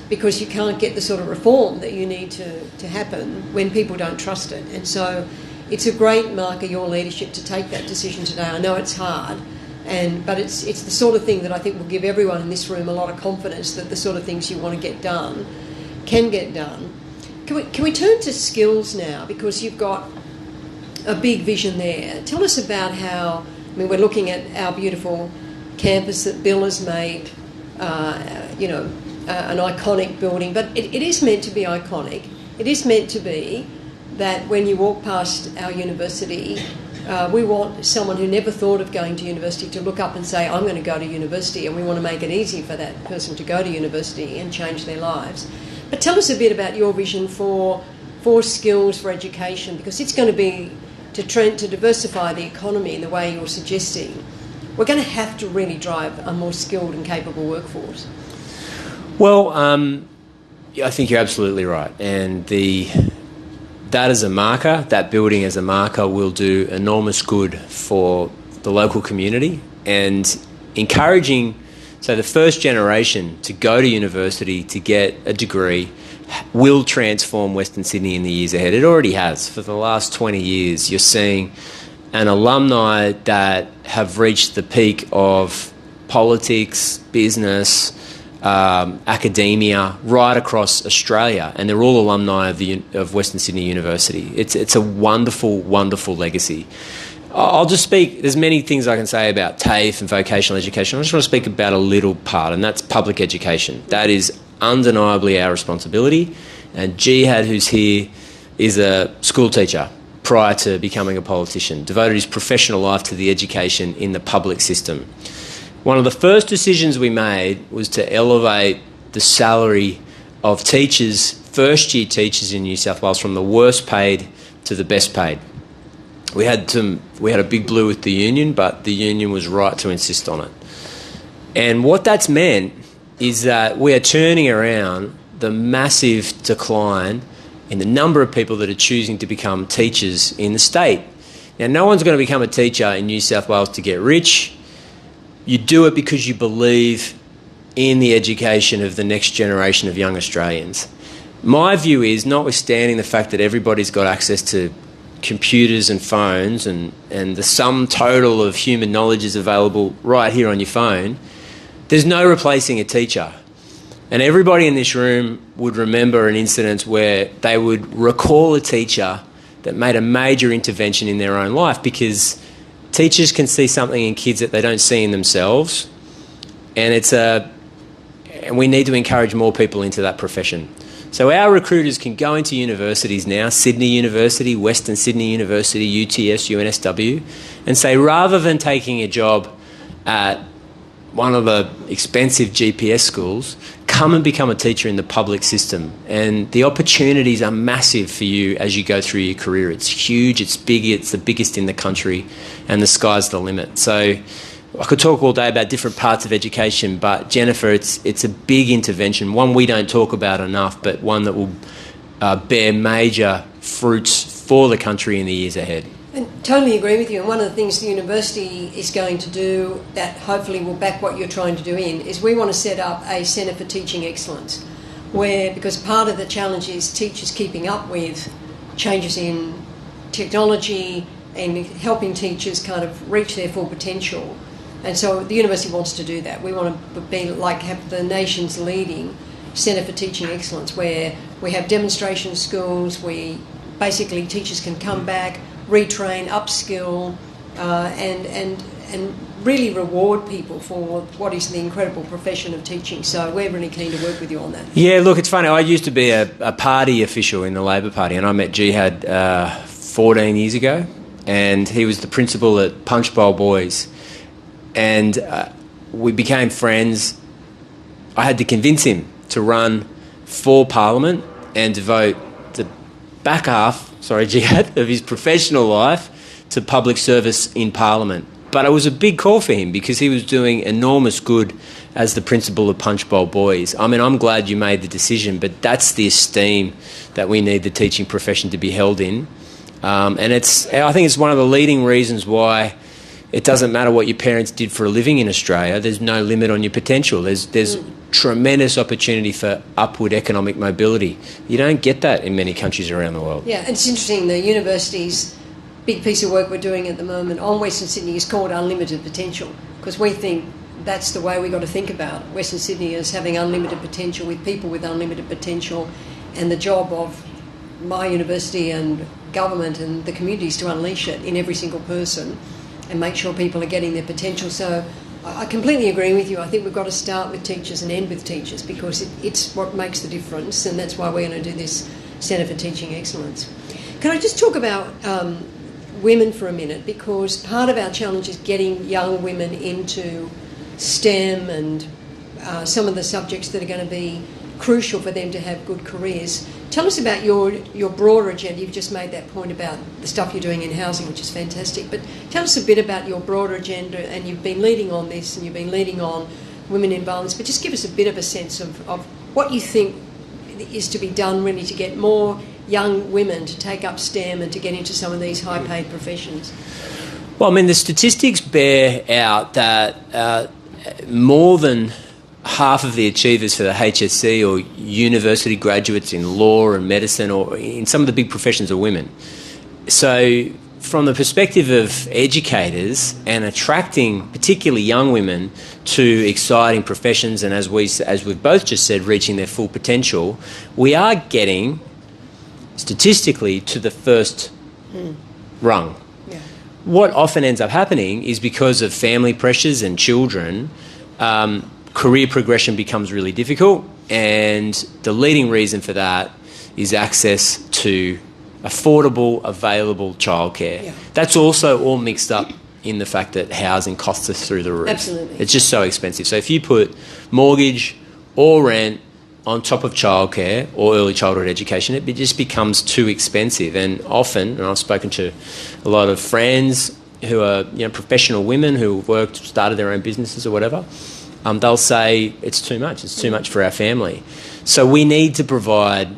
Speaker 4: because you can't get the sort of reform that you need to happen when people don't trust it. And so it's a great mark of your leadership to take that decision today. I know it's hard, but it's the sort of thing that I think will give everyone in this room a lot of confidence that the sort of things you want to get done can get done. Can we turn to skills now, because you've got a big vision there. Tell us about how, I mean, we're looking at our beautiful campus that Bill has made, an iconic building, but it is meant to be iconic. It is meant to be that when you walk past our university, we want someone who never thought of going to university to look up and say, I'm going to go to university, and we want to make it easy for that person to go to university and change their lives. But tell us a bit about your vision for skills, for education, because it's going to be to diversify the economy in the way you're suggesting. We're going to have to really drive a more skilled and capable workforce.
Speaker 3: Well, I think you're absolutely right. And that as a marker, that building as a marker, will do enormous good for the local community, and encouraging, so the first generation to go to university to get a degree will transform Western Sydney in the years ahead. It already has. For the last 20 years, you're seeing an alumni that have reached the peak of politics, business, academia right across Australia, and they're all alumni of Western Sydney University. It's a wonderful, wonderful legacy. I'll just speak, there's many things I can say about TAFE and vocational education. I just want to speak about a little part, and that's public education. That is undeniably our responsibility, and Jihad, who's here, is a school teacher prior to becoming a politician, devoted his professional life to the education in the public system. One of the first decisions we made was to elevate the salary of teachers, first-year teachers in New South Wales, from the worst paid to the best paid. We had a big blue with the union, but the union was right to insist on it. And what that's meant is that we are turning around the massive decline in the number of people that are choosing to become teachers in the state. Now, no one's going to become a teacher in New South Wales to get rich. You do it because you believe in the education of the next generation of young Australians. My view is, notwithstanding the fact that everybody's got access to computers and phones and the sum total of human knowledge is available right here on your phone, there's no replacing a teacher. And everybody in this room would remember an incident where they would recall a teacher that made a major intervention in their own life, because teachers can see something in kids that they don't see in themselves, and we need to encourage more people into that profession. So our recruiters can go into universities now, Sydney University, Western Sydney University, UTS, UNSW, and say, rather than taking a job at one of the expensive GPS schools, come and become a teacher in the public system. And the opportunities are massive for you as you go through your career. It's huge, it's big, it's the biggest in the country, and the sky's the limit. So I could talk all day about different parts of education, but Jennifer, it's a big intervention, one we don't talk about enough, but one that will bear major fruits for the country in the years ahead.
Speaker 4: And totally agree with you. And one of the things the university is going to do that hopefully will back what you're trying to do is we want to set up a Centre for Teaching Excellence, where, because part of the challenge is teachers keeping up with changes in technology and helping teachers kind of reach their full potential. And so the university wants to do that. We want to have the nation's leading Centre for Teaching Excellence, where we have demonstration schools, basically teachers can come back, retrain, upskill, and really reward people for what is the incredible profession of teaching. So we're really keen to work with you on that.
Speaker 3: Yeah, look, it's funny. I used to be a party official in the Labor Party, and I met Jihad 14 years ago, and he was the principal at Punch Bowl Boys. And we became friends. I had to convince him to run for Parliament and devote the back half, Jihad, of his professional life to public service in Parliament. But it was a big call for him because he was doing enormous good as the principal of Punch Bowl Boys. I mean, I'm glad you made the decision, but that's the esteem that we need the teaching profession to be held in. And I think it's one of the leading reasons why it doesn't matter what your parents did for a living in Australia. There's no limit on your potential. There's tremendous opportunity for upward economic mobility. You don't get that in many countries around the world.
Speaker 4: Yeah, it's interesting. The university's big piece of work we're doing at the moment on Western Sydney is called Unlimited Potential, because we think that's the way we've got to think about Western Sydney, as having unlimited potential, with people with unlimited potential, and the job of my university and government and the communities to unleash it in every single person and make sure people are getting their potential. So I completely agree with you. I think we've got to start with teachers and end with teachers, because it's what makes the difference, and that's why we're going to do this Centre for Teaching Excellence. Can I just talk about women for a minute, because part of our challenge is getting young women into STEM and some of the subjects that are going to be crucial for them to have good careers. Tell us about your broader agenda. You've just made that point about the stuff you're doing in housing, which is fantastic, but tell us a bit about your broader agenda, and you've been leading on this and you've been leading on women in violence, but just give us a bit of a sense of what you think is to be done really to get more young women to take up STEM and to get into some of these high-paid professions.
Speaker 3: Well, I mean, the statistics bear out that more than half of the achievers for the HSC or university graduates in law and medicine or in some of the big professions are women. So from the perspective of educators and attracting particularly young women to exciting professions, and as we've both just said, reaching their full potential, we are getting statistically to the first rung.
Speaker 4: Yeah.
Speaker 3: What often ends up happening is, because of family pressures and children, career progression becomes really difficult, and the leading reason for that is access to affordable, available childcare.
Speaker 4: Yeah.
Speaker 3: That's also all mixed up in the fact that housing costs us through the roof.
Speaker 4: Absolutely.
Speaker 3: It's just so expensive. So if you put mortgage or rent on top of childcare or early childhood education, it just becomes too expensive. And often, and I've spoken to a lot of friends who are professional women who have started their own businesses or whatever, they'll say it's too much for our family. So we need to provide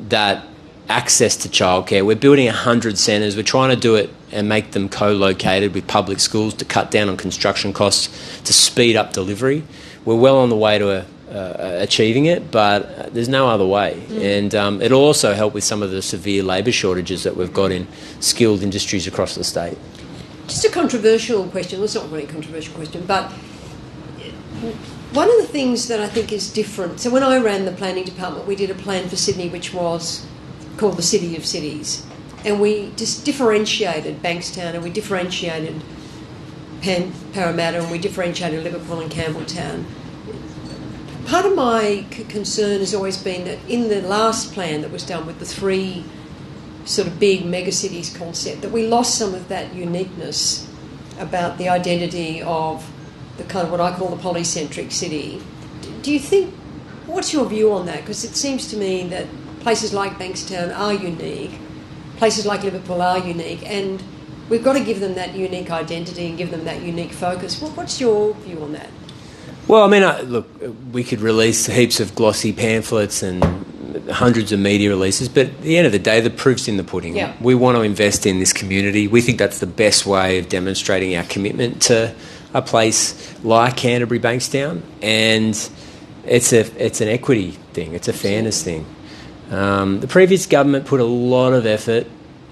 Speaker 3: that access to childcare. We're building 100 centres. We're trying to do it and make them co-located with public schools to cut down on construction costs, to speed up delivery. We're well on the way to achieving it, but there's no other way. And it'll also help with some of the severe labour shortages that we've got in skilled industries across the state.
Speaker 4: Just a controversial question. Well, it's not really a controversial question, but one of the things that I think is different, so when I ran the planning department, we did a plan for Sydney which was called the City of Cities, and we just differentiated Bankstown, and we differentiated Parramatta, and we differentiated Liverpool and Campbelltown. Part of my concern has always been that in the last plan that was done with the three sort of big megacities concept, that we lost some of that uniqueness about the identity of the kind of what I call the polycentric city. Do you think, what's your view on that? Because it seems to me that places like Bankstown are unique, places like Liverpool are unique, and we've got to give them that unique identity and give them that unique focus. What's your view on that?
Speaker 3: Well, I mean, look, we could release heaps of glossy pamphlets and hundreds of media releases, but at the end of the day, the proof's in the pudding.
Speaker 4: Yeah.
Speaker 3: We want to invest in this community. We think that's the best way of demonstrating our commitment to a place like Canterbury Bankstown, and it's an equity thing, it's a fairness thing. The previous government put a lot of effort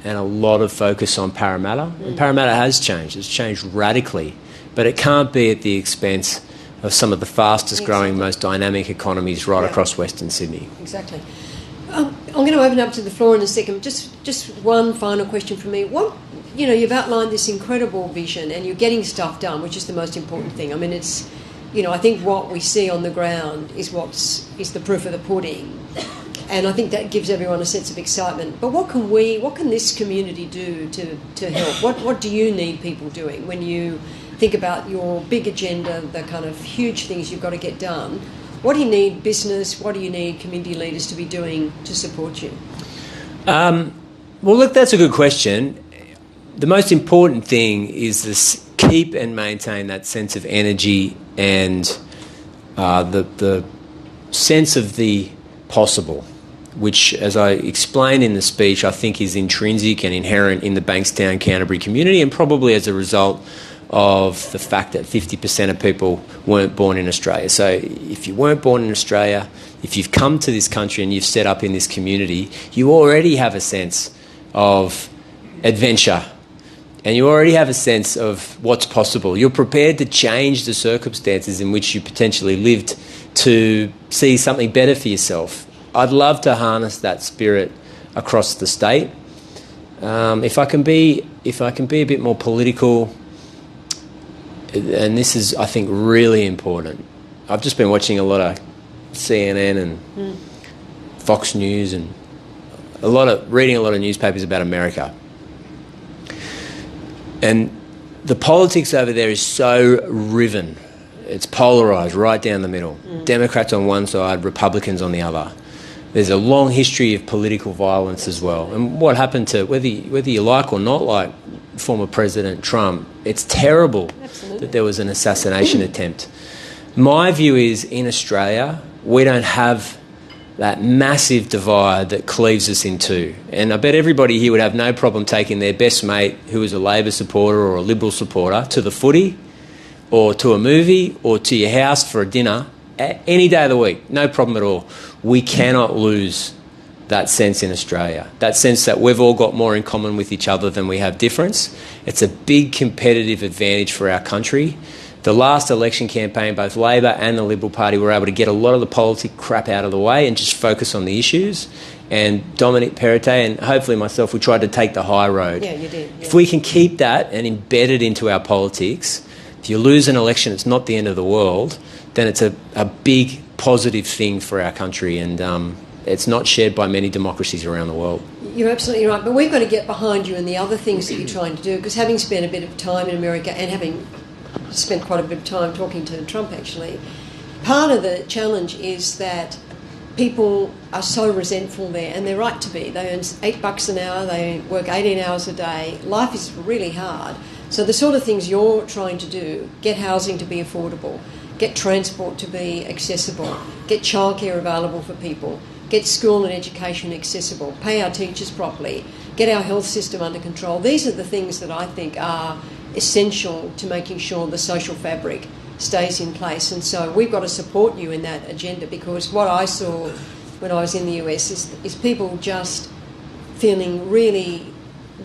Speaker 3: and a lot of focus on Parramatta, and Parramatta has changed. It's changed radically, but it can't be at the expense of some of the fastest growing, most dynamic economies right across Western Sydney.
Speaker 4: Exactly. I'm going to open up to the floor in a second. Just one final question from me. You've outlined this incredible vision and you're getting stuff done, which is the most important thing. I mean, it's, I think what we see on the ground is the proof of the pudding. And I think that gives everyone a sense of excitement. But what can this community do to help? What do you need people doing when you think about your big agenda, the kind of huge things you've got to get done? What do you need business, what do you need community leaders to be doing to support you?
Speaker 3: Well, look, that's a good question. The most important thing is this: keep and maintain that sense of energy and the sense of the possible, which, as I explained in the speech, I think is intrinsic and inherent in the Bankstown Canterbury community, and probably as a result of the fact that 50% of people weren't born in Australia. So if you weren't born in Australia, if you've come to this country and you've set up in this community, you already have a sense of adventure and you already have a sense of what's possible. You're prepared to change the circumstances in which you potentially lived to see something better for yourself. I'd love to harness that spirit across the state. If I can be a bit more political, and this is, I think, really important. I've just been watching a lot of CNN and Fox News and reading a lot of newspapers about America. And the politics over there is so riven. It's polarised right down the middle. Democrats on one side, Republicans on the other. There's a long history of political violence as well. And what happened to, whether you like or not like former President Trump, it's terrible that there was an assassination attempt. My view is, in Australia, we don't have that massive divide that cleaves us in two. And I bet everybody here would have no problem taking their best mate, who is a Labor supporter or a Liberal supporter, to the footy or to a movie or to your house for a dinner any day of the week. No problem at all. We cannot lose that sense in Australia, that sense that we've all got more in common with each other than we have difference. It's a big competitive advantage for our country. The last election campaign, both Labor and the Liberal Party were able to get a lot of the politic crap out of the way and just focus on the issues. And Dominic Perrottet and hopefully myself, we tried to take the high road.
Speaker 4: Yeah, you did. Yeah.
Speaker 3: If we can keep that and embed it into our politics, if you lose an election, it's not the end of the world, then it's a big positive thing for our country. And it's not shared by many democracies around the world.
Speaker 4: You're absolutely right. But we've got to get behind you and the other things that you're trying to do, because having spent a bit of time in America and having spent quite a bit of time talking to Trump, actually, part of the challenge is that people are so resentful there, and they're right to be. They earn $8 an hour, they work 18 hours a day. Life is really hard. So the sort of things you're trying to do, get housing to be affordable, get transport to be accessible, get childcare available for people, get school and education accessible, pay our teachers properly, get our health system under control. These are the things that I think are essential to making sure the social fabric stays in place. And so we've got to support you in that agenda, because what I saw when I was in the US is people just feeling really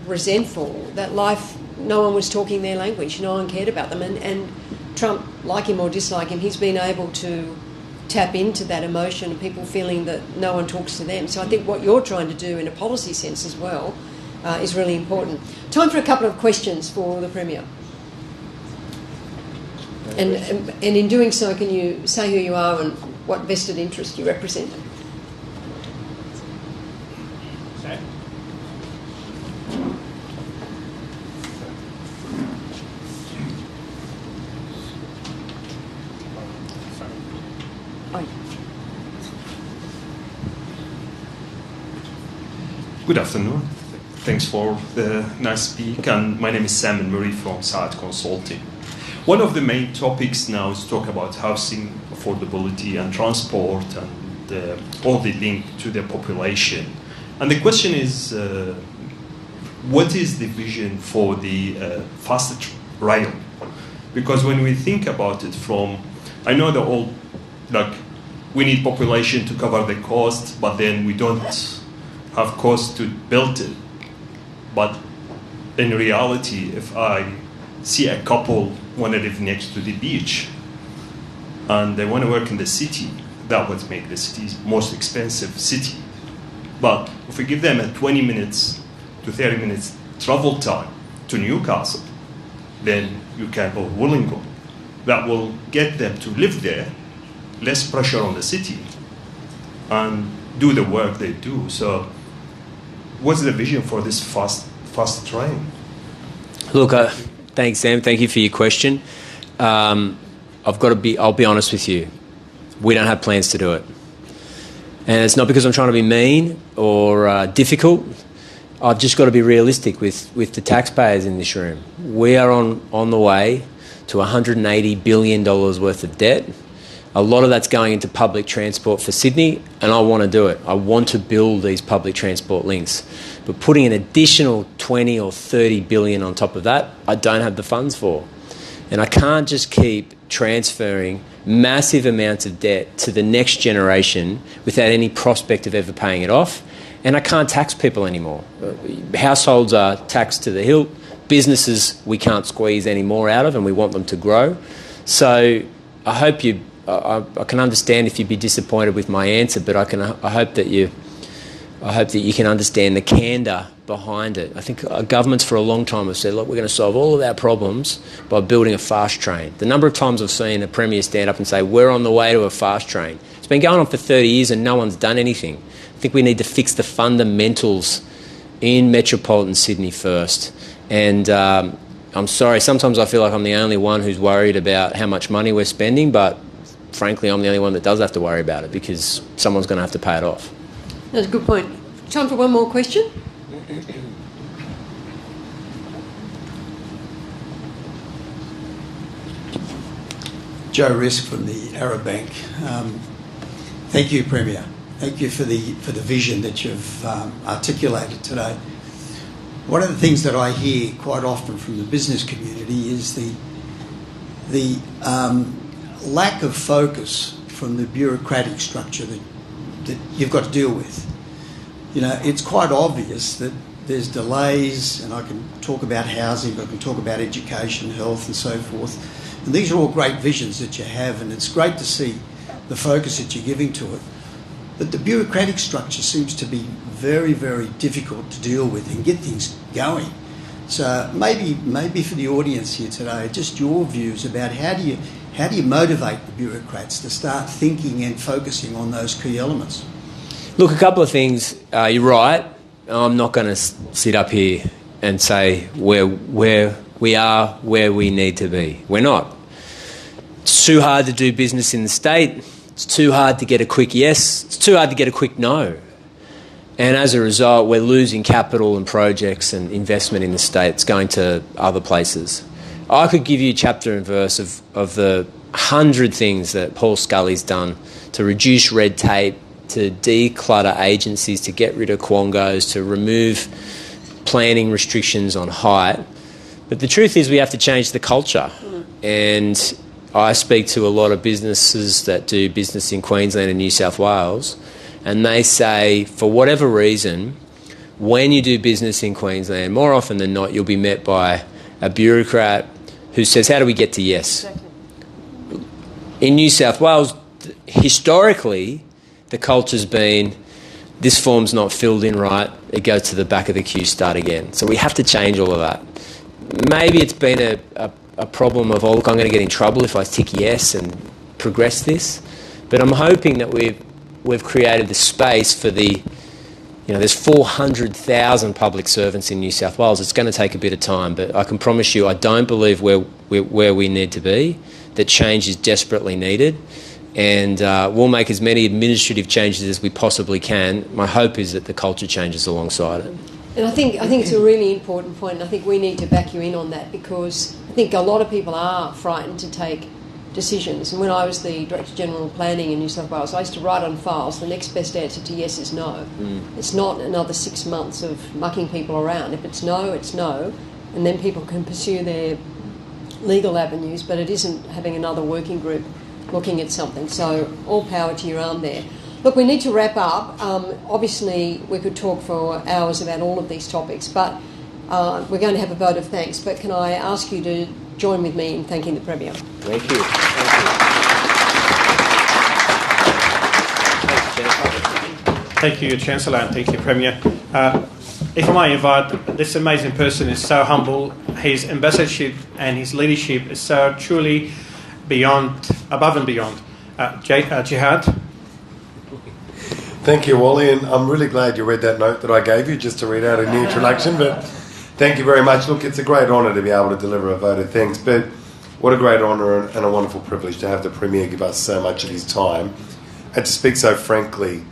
Speaker 4: resentful that no one was talking their language, no one cared about them. And Trump, like him or dislike him, he's been able to tap into that emotion of people feeling that no one talks to them. So I think what you're trying to do in a policy sense as well is really important. Time for a couple of questions for the Premier. And in doing so, can you say who you are and what vested interest you represent?
Speaker 5: Good afternoon. Thanks for the nice speak. And my name is Sam Murray from Saad Consulting. One of the main topics now is talk about housing affordability and transport and all the link to the population. And the question is, what is the vision for the fast rail? Because when we think about it I know the old, we need population to cover the cost, but then we don't have cost to build it. But in reality, if I see a couple want to live next to the beach and they want to work in the city, that would make the city most expensive city. But if we give them a 20 minutes to 30 minutes travel time to Newcastle, then you can go Wollongong. That will get them to live there, less pressure on the city, and do the work they do. So what's the vision for this fast train?
Speaker 3: Look, thanks, Sam. Thank you for your question. I'll be honest with you. We don't have plans to do it. And it's not because I'm trying to be mean or difficult. I've just got to be realistic with the taxpayers in this room. We are on the way to $180 billion worth of debt. A lot of that's going into public transport for Sydney, and I want to do it. I want to build these public transport links. But putting an additional 20 or 30 billion on top of that, I don't have the funds for. And I can't just keep transferring massive amounts of debt to the next generation without any prospect of ever paying it off. And I can't tax people anymore. Households are taxed to the hilt. Businesses we can't squeeze any more out of, and we want them to grow. So I hope I can understand if you'd be disappointed with my answer, but I hope that you can understand the candour behind it. I think governments for a long time have said, look, we're going to solve all of our problems by building a fast train. The number of times I've seen a Premier stand up and say, we're on the way to a fast train. It's been going on for 30 years and no one's done anything. I think we need to fix the fundamentals in metropolitan Sydney first. And I'm sorry, sometimes I feel like I'm the only one who's worried about how much money we're spending, but frankly, I'm the only one that does have to worry about it because someone's going to have to pay it off.
Speaker 4: That's a good point. Time for one more question.
Speaker 6: Joe Risk from the Arab Bank. Thank you, Premier. Thank you for the vision that you've articulated today. One of the things that I hear quite often from the business community is the lack of focus from the bureaucratic structure that you've got to deal with. You know, it's quite obvious that there's delays, and I can talk about housing, but I can talk about education, health and so forth. And these are all great visions that you have, and it's great to see the focus that you're giving to it. But the bureaucratic structure seems to be very, very difficult to deal with and get things going. So maybe for the audience here today, just your views about how do you motivate the bureaucrats to start thinking and focusing on those key elements?
Speaker 3: Look, a couple of things. You're right. I'm not going to sit up here and say where we are where we need to be. We're not. It's too hard to do business in the state. It's too hard to get a quick yes. It's too hard to get a quick no. And as a result, we're losing capital and projects and investment in the state. It's going to other places. I could give you chapter and verse of the 100 things that Paul Scully's done to reduce red tape, to declutter agencies, to get rid of quongos, to remove planning restrictions on height. But the truth is we have to change the culture. And I speak to a lot of businesses that do business in Queensland and New South Wales, and they say, for whatever reason, when you do business in Queensland, more often than not, you'll be met by a bureaucrat who says, how do we get to yes? Exactly. In New South Wales, historically, the culture's been, this form's not filled in right, it goes to the back of the queue, start again. So we have to change all of that. Maybe it's been a problem of, oh, look, I'm going to get in trouble if I tick yes and progress this. But I'm hoping that we've created the space for the, there's 400,000 public servants in New South Wales. It's going to take a bit of time, but I can promise you I don't believe where we need to be, that change is desperately needed, and we'll make as many administrative changes as we possibly can. My hope is that the culture changes alongside it.
Speaker 4: And I think it's a really important point, and I think we need to back you in on that, because I think a lot of people are frightened to take decisions. And when I was the Director General of Planning in New South Wales, I used to write on files, the next best answer to yes is no. It's not another 6 months of mucking people around. If it's no, it's no, and then people can pursue their legal avenues, but it isn't having another working group looking at something. So all power to your arm there. Look, we need to wrap up. Obviously, we could talk for hours about all of these topics, but we're going to have a vote of thanks. But can I ask you to join with me in thanking the Premier?
Speaker 3: Thank you.
Speaker 1: Thank you, Chancellor, and thank you, Premier. If I may invite, this amazing person is so humble. His ambassadorship and his leadership is so truly above and beyond. Jihad.
Speaker 7: Thank you, Wally, and I'm really glad you read that note that I gave you just to read out in the introduction, but thank you very much. Look, it's a great honour to be able to deliver a vote of thanks, but what a great honour and a wonderful privilege to have the Premier give us so much of his time and to speak so frankly,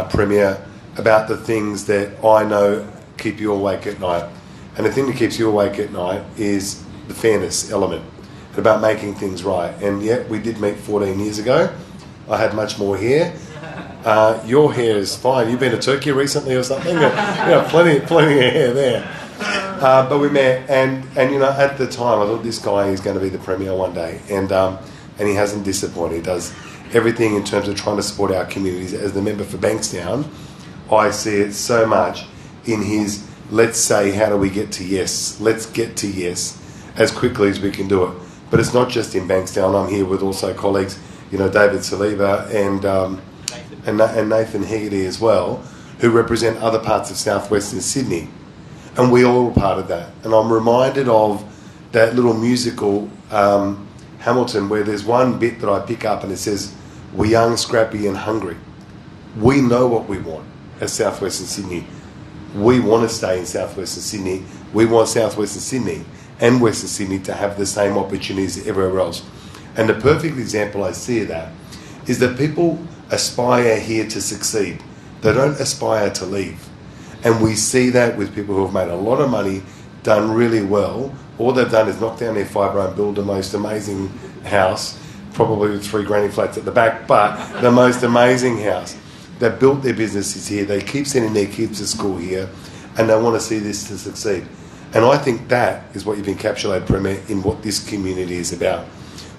Speaker 7: Premier, about the things that I know keep you awake at night. And the thing that keeps you awake at night is the fairness element, about making things right. And yet, we did meet 14 years ago. I had much more hair. Your hair is fine. You've been to Turkey recently or something? Plenty of hair there. But we met, and at the time, I thought this guy is going to be the Premier one day. And he hasn't disappointed. He does everything in terms of trying to support our communities. As the member for Bankstown, I see it so much in his, let's say, how do we get to yes? Let's get to yes as quickly as we can do it. But it's not just in Bankstown. I'm here with also colleagues, David Saliba and Nathan Hegarty as well, who represent other parts of southwestern Sydney. And we all are part of that. And I'm reminded of that little musical, Hamilton, where there's one bit that I pick up and it says, we're young, scrappy and hungry. We know what we want as southwestern Sydney. We want to stay in southwestern Sydney. We want southwestern Sydney and Western Sydney to have the same opportunities everywhere else. And the perfect example I see of that is that people aspire here to succeed. They don't aspire to leave. And we see that with people who have made a lot of money, done really well. All they've done is knock down their fibre and build the most amazing house, probably with 3 granny flats at the back, but the most amazing house. They've built their businesses here. They keep sending their kids to school here, and they want to see this to succeed. And I think that is what you've encapsulated, Premier, in what this community is about.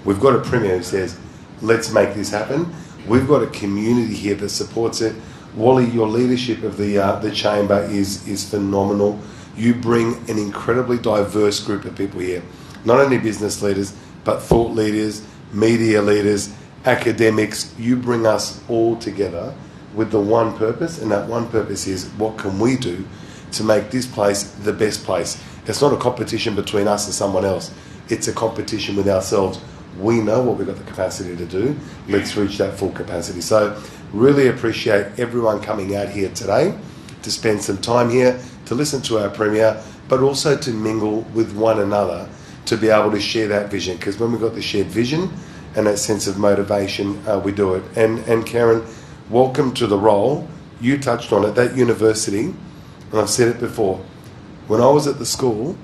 Speaker 7: We've got a Premier who says, let's make this happen. We've got a community here that supports it. Wally, your leadership of the chamber is phenomenal. You bring an incredibly diverse group of people here. Not only business leaders, but thought leaders, media leaders, academics. You bring us all together with the one purpose, and that one purpose is what can we do to make this place the best place. It's not a competition between us and someone else. It's a competition with ourselves. We know what we've got the capacity to do. Let's reach that full capacity. So really appreciate everyone coming out here today to spend some time here, to listen to our Premier, but also to mingle with one another to be able to share that vision. Because when we've got the shared vision and that sense of motivation, we do it. And Karen, welcome to the role. You touched on it, that university, and I've said it before, when I was at the school,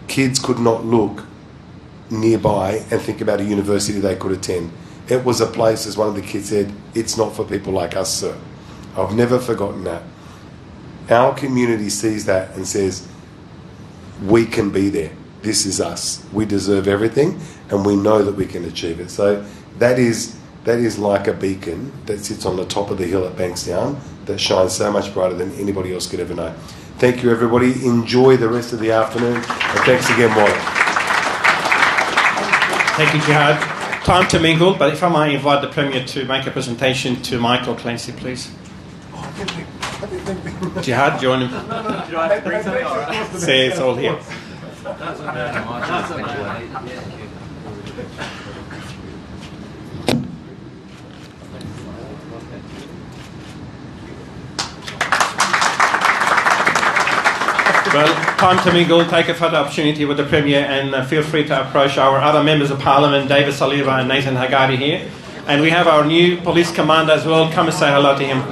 Speaker 7: kids could not look nearby and think about a university they could attend. It was a place, as one of the kids said, it's not for people like us, sir. I've never forgotten that. Our community sees that and says, we can be there. This is us. We deserve everything, and we know that we can achieve it. So that is like a beacon that sits on the top of the hill at Bankstown that shines so much brighter than anybody else could ever know. Thank you, everybody. Enjoy the rest of the afternoon, and thanks again, Wally.
Speaker 1: Thank you, Jihad. Time to mingle, but if I might invite the Premier to make a presentation to Michael Clancy, please. Jihad, join him. Say it's all here. Well, time to mingle, take a photo opportunity with the Premier, and feel free to approach our other members of Parliament, David Saliba and Nathan Hagari here. And we have our new police commander as well. Come and say hello to him.